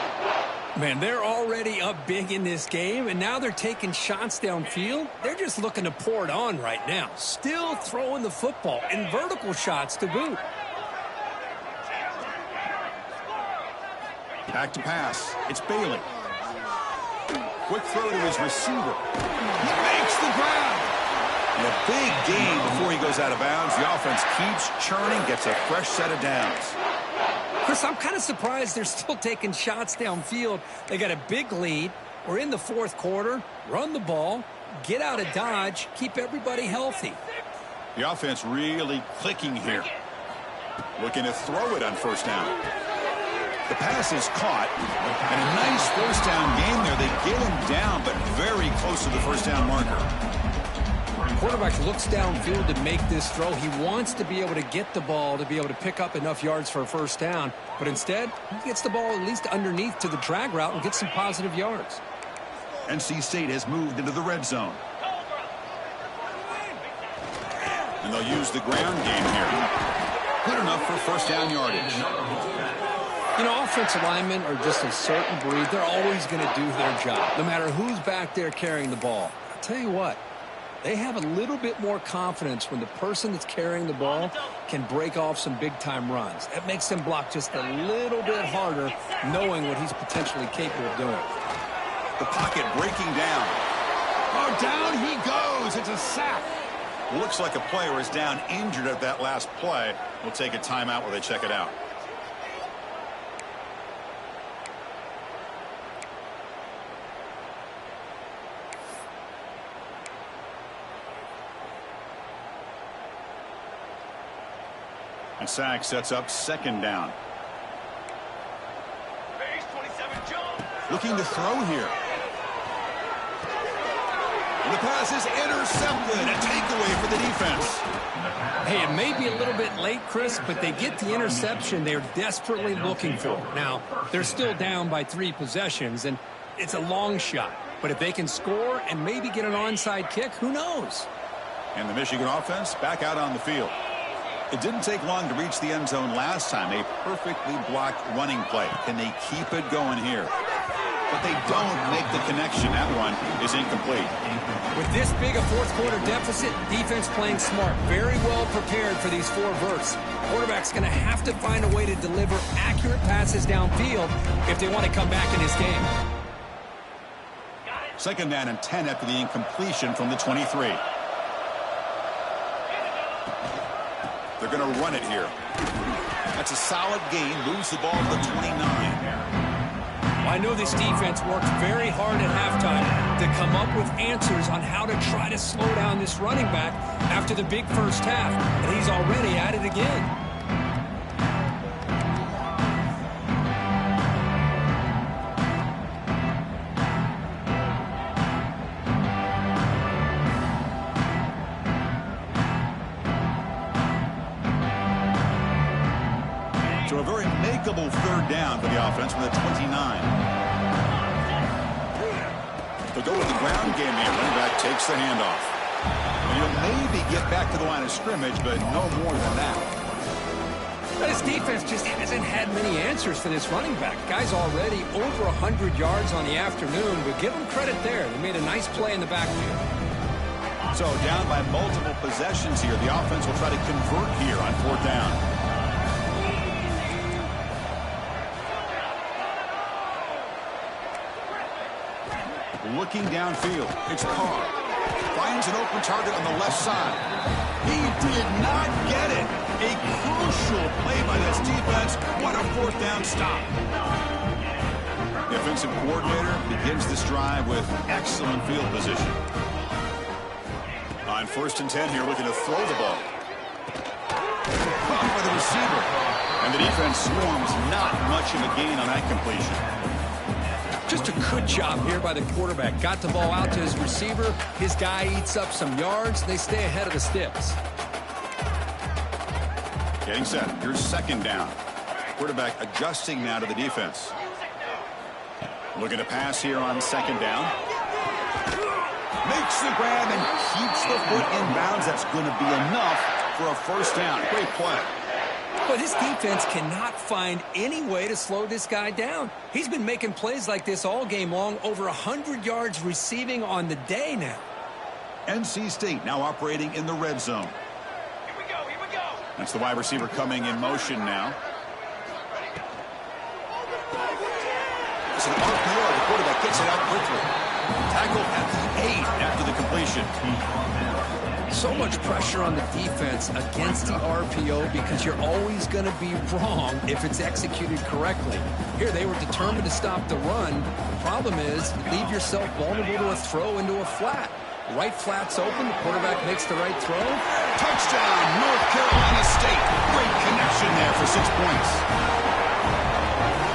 Man, they're already up big in this game, and now they're taking shots downfield. They're just looking to pour it on right now. Still throwing the football, and vertical shots to boot. Back to pass. It's Bailey. Quick throw to his receiver. He makes the grab. And a big gain before he goes out of bounds. The offense keeps churning, gets a fresh set of downs. Chris, I'm kind of surprised they're still taking shots downfield. They got a big lead. We're in the 4th quarter. Run the ball, get out of Dodge, keep everybody healthy. The offense really clicking here. Looking to throw it on 1st down. The pass is caught, and a nice first down game there. They get him down, but very close to the first down marker. The quarterback looks downfield to make this throw. He wants to be able to get the ball to be able to pick up enough yards for a first down, but instead, he gets the ball at least underneath to the drag route and gets some positive yards. NC State has moved into the red zone. And they'll use the ground game here. Good enough for first down yardage. You know, offensive linemen are just a certain breed. They're always going to do their job, no matter who's back there carrying the ball. I'll tell you what, they have a little bit more confidence when the person that's carrying the ball can break off some big-time runs. That makes them block just a little bit harder, knowing what he's potentially capable of doing. The pocket breaking down. Oh, down he goes. It's a sack. Looks like a player is down injured at that last play. We'll take a timeout while they check it out. And sack sets up second down. Base 27 jump. Looking to throw here. And the pass is intercepted. A takeaway for the defense. Hey, it may be a little bit late, Chris, but they get the interception they're desperately looking for. Now, they're still down by 3 possessions, and it's a long shot. But if they can score and maybe get an onside kick, who knows? And the Michigan offense back out on the field. It didn't take long to reach the end zone last time. A perfectly blocked running play. Can they keep it going here? But they don't make the connection. That one is incomplete. With this big a fourth-quarter deficit, defense playing smart, very well prepared for these 4 verts. Quarterback's going to have to find a way to deliver accurate passes downfield if they want to come back in this game. Second down and 10 after the incompletion from the 23. They're going to run it here. That's a solid gain. Moves the ball to the 29. I know this defense worked very hard at halftime to come up with answers on how to try to slow down this running back after the big first half, and he's already at it again. So a very makeable third down for the offense from the 29. They'll go with the ground game here. Running back takes the handoff. And you'll maybe get back to the line of scrimmage, but no more than that. But his defense just hasn't had many answers for this running back. Guy's already over 100 yards on the afternoon, but give him credit there. They made a nice play in the backfield. So down by multiple possessions here. The offense will try to convert here on fourth down. Looking downfield, it's Carr. Finds an open target on the left side. He did not get it. A crucial play by this defense. What a fourth down stop. The offensive coordinator begins this drive with excellent field position. On first and 10 here, looking to throw the ball. Caught by the receiver. And the defense swarms. Not much of a gain on that completion. Just a good job here by the quarterback. Got the ball out to his receiver. His guy eats up some yards. They stay ahead of the sticks. Getting set. Here's second down. Quarterback adjusting now to the defense. Looking to pass here on second down. Makes the grab and keeps the foot in bounds. That's going to be enough for a first down. Great play. But his defense cannot find any way to slow this guy down. He's been making plays like this all game long, over 100 yards receiving on the day now. NC State now operating in the red zone. Here we go, here we go. That's the wide receiver coming in motion now. It's an RPO. The quarterback gets it out quickly. Tackle at the 8 after the completion. So much pressure on the defense against the RPO because you're always going to be wrong if it's executed correctly. Here they were determined to stop the run. The problem is you leave yourself vulnerable to a throw into a flat. Right flat's open. The quarterback makes the right throw. Touchdown, North Carolina State. Great connection there for 6 points.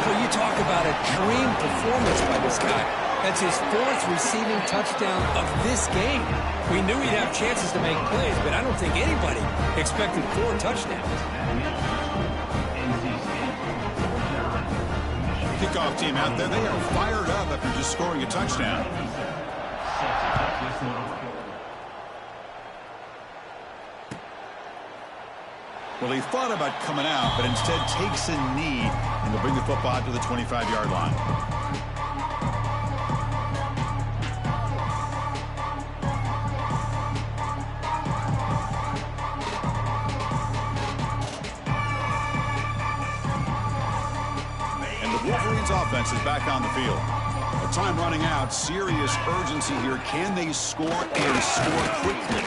Well, You talk about a dream performance by this guy. That's his 4th receiving touchdown of this game. We knew he'd have chances to make plays, but I don't think anybody expected 4 touchdowns. Kickoff team out there, they are fired up after just scoring a touchdown. Well, he thought about coming out, but instead takes a knee, and they'll bring the football out to the 25-yard line. And the Wolverines offense is back on the field. The time running out, serious urgency here. Can they score and score quickly?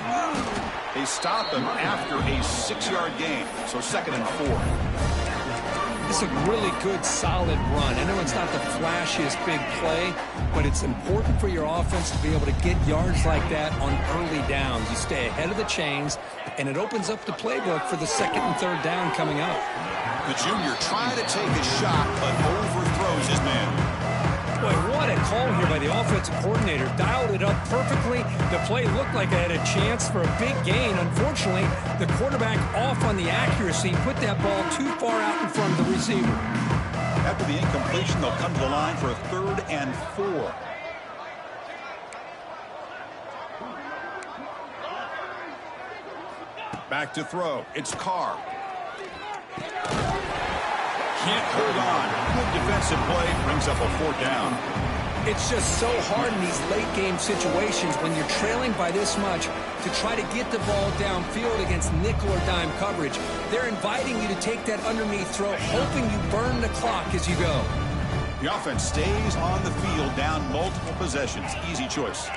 They stop him after a 6-yard gain, so 2nd and 4. It's a really good, solid run. I know it's not the flashiest big play, but it's important for your offense to be able to get yards like that on early downs. You stay ahead of the chains, and it opens up the playbook for the 2nd and 3rd down coming up. The junior trying to take a shot, but overthrows his man. Boy, what a call here by the offensive coordinator. Dialed it up perfectly. The play looked like it had a chance for a big gain. Unfortunately, the quarterback off on the accuracy, put that ball too far out in front of the receiver. After the incompletion, they'll come to the line for a 3rd and 4. Back to throw. It's Carr. Can't hold on. Good defensive play. Brings up a 4th down. It's just so hard in these late-game situations when you're trailing by this much to try to get the ball downfield against nickel or dime coverage. They're inviting you to take that underneath throw, hoping you burn the clock as you go. The offense stays on the field down multiple possessions. Easy choice.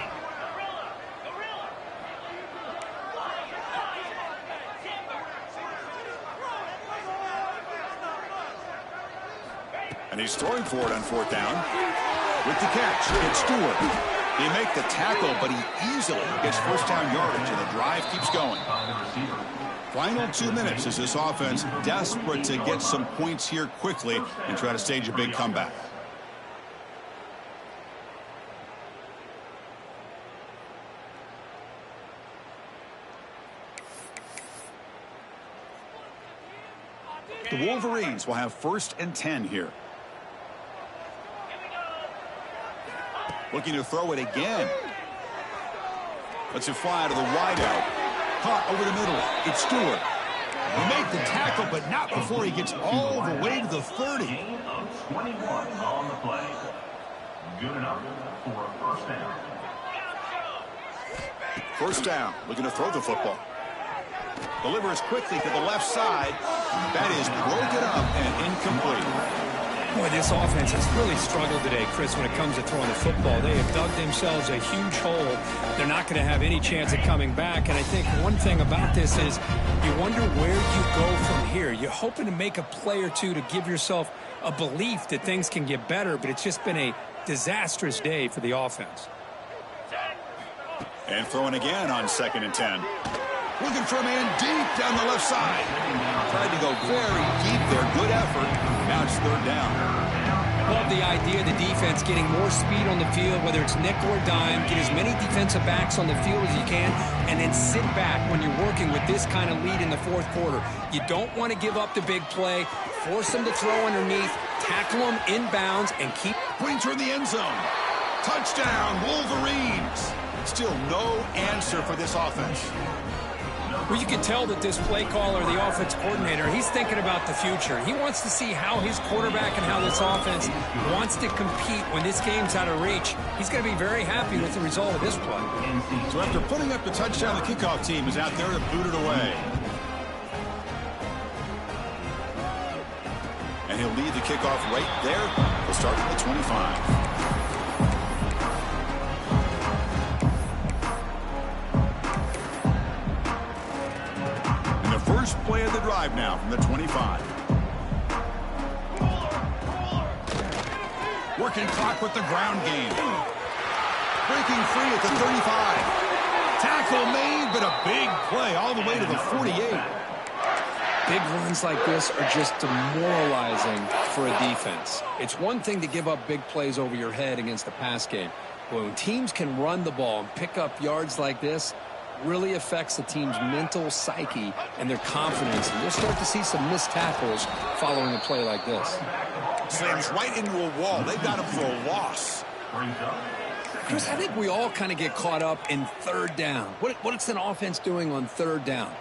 And he's throwing for it on 4th down. With the catch, it's Stewart. They make the tackle, but he easily gets 1st down yardage, and the drive keeps going. Final 2 minutes as this offense desperate to get some points here quickly and try to stage a big comeback. The Wolverines will have 1st and 10 here. Looking to throw it again. Lets it fly to the wideout. Caught over the middle. It's Stewart. He made the tackle, but not before he gets all the way to the 30. 21 on the play. Good enough for a 1st down. 1st down. Looking to throw the football. Delivers quickly to the left side. That is broken up and incomplete. Boy, this offense has really struggled today, Chris, when it comes to throwing the football. They have dug themselves a huge hole. They're not going to have any chance of coming back. And I think one thing about this is you wonder where you go from here. You're hoping to make a play or two to give yourself a belief that things can get better, but it's just been a disastrous day for the offense. And throwing again on 2nd and 10. Looking for a man deep down the left side. Tried to go very deep there. Good effort. Now it's 3rd down. Love the idea of the defense getting more speed on the field, whether it's nickel or dime. Get as many defensive backs on the field as you can, and then sit back when you're working with this kind of lead in the 4th quarter. You don't want to give up the big play. Force them to throw underneath. Tackle them inbounds and keep. Brings her in the end zone. Touchdown, Wolverines. Still no answer for this offense. Well, you can tell that this play caller, the offense coordinator, he's thinking about the future. He wants to see how his quarterback and how this offense wants to compete when this game's out of reach. He's going to be very happy with the result of this play. So after putting up the touchdown, the kickoff team is out there to boot it away. And he'll lead the kickoff right there. He'll start at the 25. First play of the drive now from the 25. Working clock with the ground game. Breaking free at the 35. Tackle made, but a big play all the way to the 48. Big runs like this are just demoralizing for a defense. It's one thing to give up big plays over your head against the pass game. But when teams can run the ball and pick up yards like this, really affects the team's mental psyche and their confidence. And you'll start to see some missed tackles following a play like this. Slams right into a wall. They've got him for a loss. Chris, I think we all kind of get caught up in third down. What's an offense doing on third down?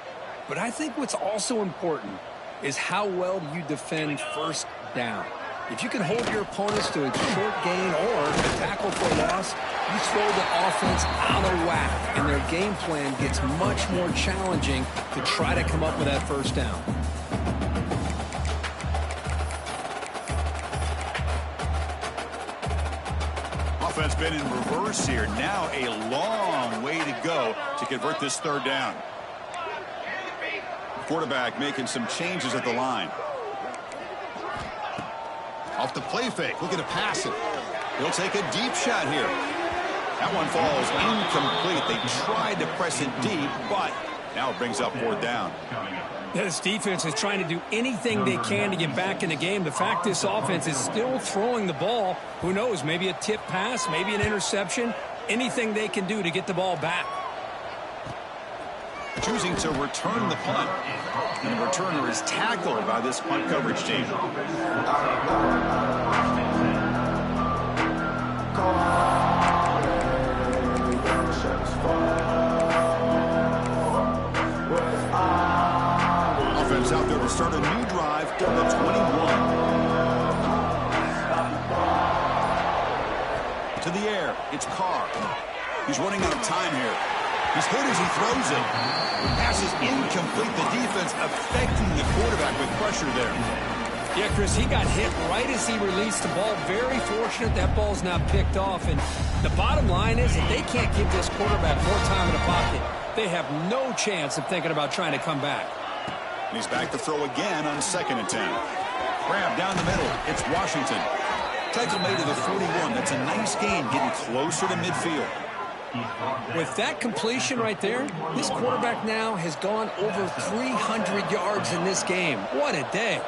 But I think what's also important is how well do you defend first down. If you can hold your opponents to a short gain or a tackle for a loss, you throw the offense out of whack, and their game plan gets much more challenging to try to come up with that first down. Offense been in reverse here. Now a long way to go to convert this third down. Quarterback making some changes at the line. Off the play fake, looking to pass it. He'll take a deep shot here. That one falls incomplete. They tried to press it deep, but now it brings up fourth down. This defense is trying to do anything they can to get back in the game. The fact this offense is still throwing the ball, who knows, maybe a tip pass, maybe an interception, anything they can do to get the ball back. Choosing to return the punt. And the returner is tackled by this punt coverage team. Offense out there to start a new drive on the 21. To the air, it's Carr. He's running out of time here. He's hit as he throws it. The pass is incomplete. The defense affecting the quarterback with pressure there. Yeah, Chris, he got hit right as he released the ball. Very fortunate that ball's not picked off. And the bottom line is if they can't give this quarterback more time in the pocket, they have no chance of thinking about trying to come back. And he's back to throw again on 2nd and 10. Grab down the middle. It's Washington. Tackle made to the 41. That's a nice gain, getting closer to midfield. With that completion right there, this quarterback now has gone over 300 yards in this game. What a day.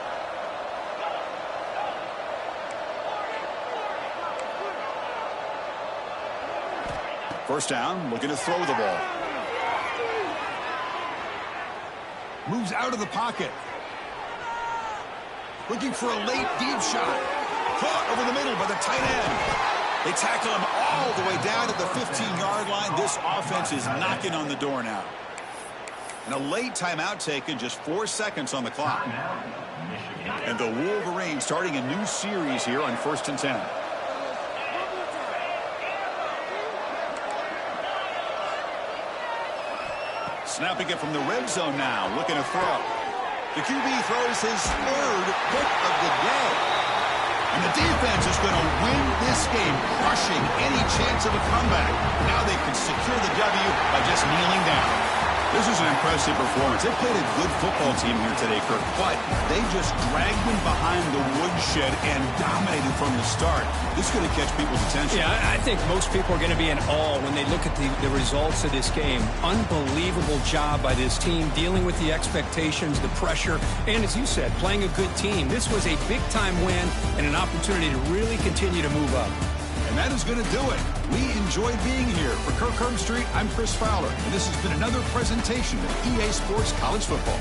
First down, looking to throw the ball. Moves out of the pocket. Looking for a late deep shot. Caught over the middle by the tight end. They tackle him all the way down to the 15-yard line. This offense is knocking on the door now. And a late timeout taken, just 4 seconds on the clock. And the Wolverines starting a new series here on 1st and 10. Snapping it from the red zone now, looking to throw. The QB throws his 3rd pick of the day. And the defense is going to win this game, crushing any chance of a comeback. Now they can secure the W by just kneeling down. This is an impressive performance. They played a good football team here today, Kirk, but they just dragged them behind the woodshed and dominated from the start. This is going to catch people's attention. Yeah, I think most people are going to be in awe when they look at the results of this game. Unbelievable job by this team, dealing with the expectations, the pressure, and as you said, playing a good team. This was a big-time win and an opportunity to really continue to move up. And that is going to do it. We enjoyed being here. For Kirk Herbstreit, I'm Chris Fowler, and this has been another presentation of EA Sports College Football.